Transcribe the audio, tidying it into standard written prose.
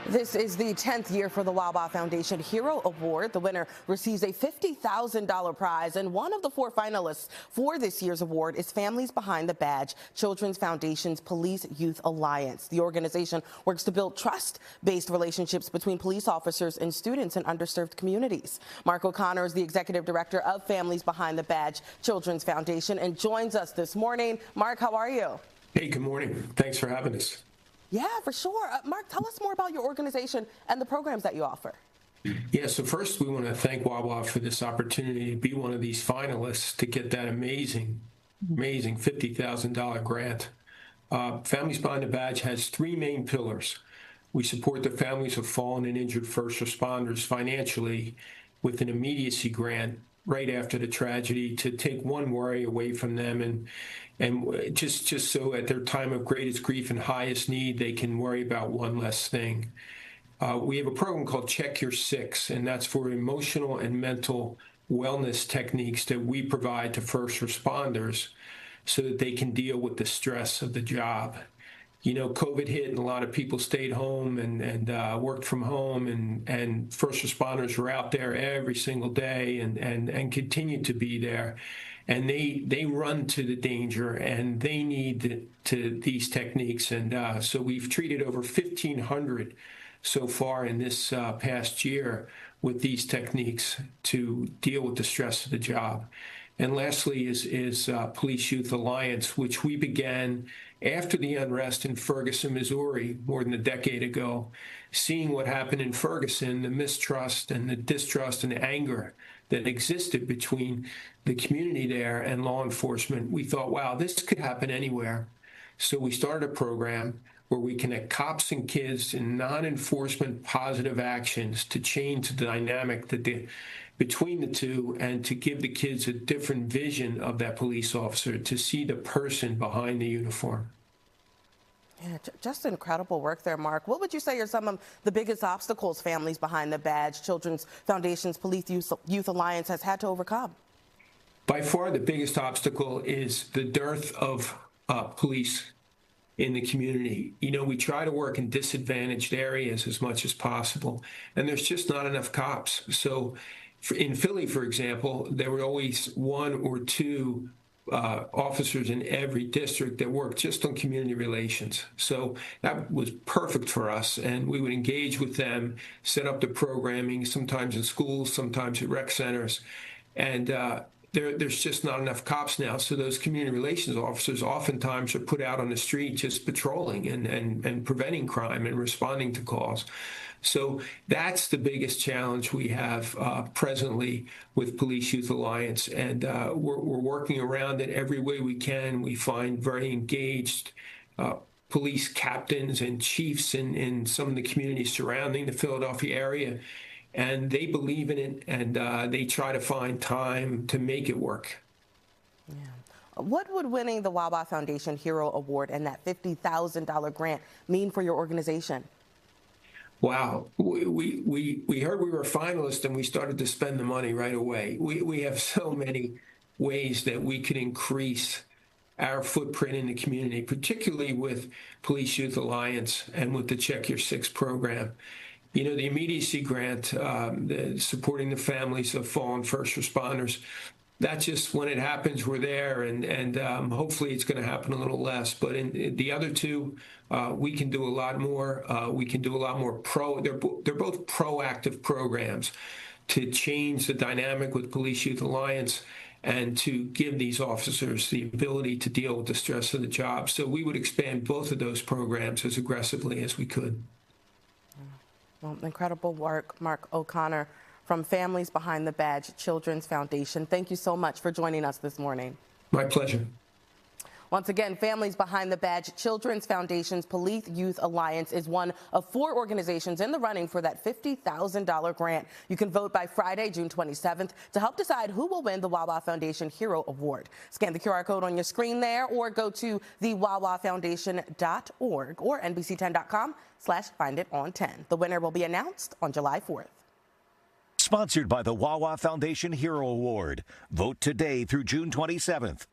This is the 10th year for the Wawa Foundation Hero Award. The winner receives a $50,000 prize, and one of the 4 finalists for this year's award is Families Behind the Badge, Children's Foundation's Police Youth Alliance. The organization works to build trust-based relationships between police officers and students in underserved communities. Mark O'Connor is the executive director of Families Behind the Badge, Children's Foundation, and joins us this morning. Mark, how are you? Hey, good morning. Thanks for having us. Yeah, for sure. Mark, tell us more about your organization and the programs that you offer. Yeah, so first we want to thank Wawa for this opportunity to be one of these finalists to get that amazing $50,000 grant. Families Behind the Badge has 3 main pillars. We support the families of fallen and injured first responders financially with an immediacy grant right after the tragedy to take one worry away from them and just so at their time of greatest grief and highest need, they can worry about one less thing. We have a program called Check Your Six, and that's for emotional and mental wellness techniques that we provide to first responders so that they can deal with the stress of the job. You know, COVID hit and a lot of people stayed home and worked from home, and first responders were out there every single day and continue to be there. And they run to the danger, and they need these techniques. And so we've treated over 1,500 so far in this past year with these techniques to deal with the stress of the job. And lastly is Police Youth Alliance, which we began after the unrest in Ferguson, Missouri, more than a decade ago. Seeing what happened in Ferguson, the mistrust and the distrust and anger that existed between the community there and law enforcement, we thought, wow, this could happen anywhere. So we started a program where we connect cops and kids in non-enforcement positive actions to change the dynamic between the two and to give the kids a different vision of that police officer, to see the person behind the uniform. Yeah, just incredible work there, Mark. What would you say are some of the biggest obstacles Families Behind the Badge, Children's Foundation's Police Youth Alliance has had to overcome? By far, the biggest obstacle is the dearth of police in the community. You know, we try to work in disadvantaged areas as much as possible, and there's just not enough cops. So in Philly, for example, there were always 1 or 2 officers in every district that worked just on community relations. So that was perfect for us, and we would engage with them, set up the programming, sometimes in schools, sometimes at rec centers, and there's just not enough cops now. So those community relations officers oftentimes are put out on the street just patrolling and preventing crime and responding to calls. So that's the biggest challenge we have presently with Police Youth Alliance, and we're working around it every way we can. We find very engaged police captains and chiefs in some of the communities surrounding the Philadelphia area, and they believe in it, and they try to find time to make it work. Yeah. What would winning the Wawa Foundation Hero Award and that $50,000 grant mean for your organization? Wow, we heard we were finalists and we started to spend the money right away. We have so many ways that we could increase our footprint in the community, particularly with Police Youth Alliance and with the Check Your Six program. You know, the immediacy grant, supporting the families of fallen first responders, that's just when it happens, we're there, and hopefully it's going to happen a little less. But in the other 2, we can do a lot more. We can do a lot more they're both proactive programs to change the dynamic with Police Youth Alliance and to give these officers the ability to deal with the stress of the job. So we would expand both of those programs as aggressively as we could. Well, incredible work, Mark O'Connor from Families Behind the Badge, Children's Foundation. Thank you so much for joining us this morning. My pleasure. Once again, Families Behind the Badge, Children's Foundation's Police Youth Alliance is one of 4 organizations in the running for that $50,000 grant. You can vote by Friday, June 27th, to help decide who will win the Wawa Foundation Hero Award. Scan the QR code on your screen there, or go to thewawafoundation.org or NBC10.com/finditon10. The winner will be announced on July 4th. Sponsored by the Wawa Foundation Hero Award. Vote today through June 27th.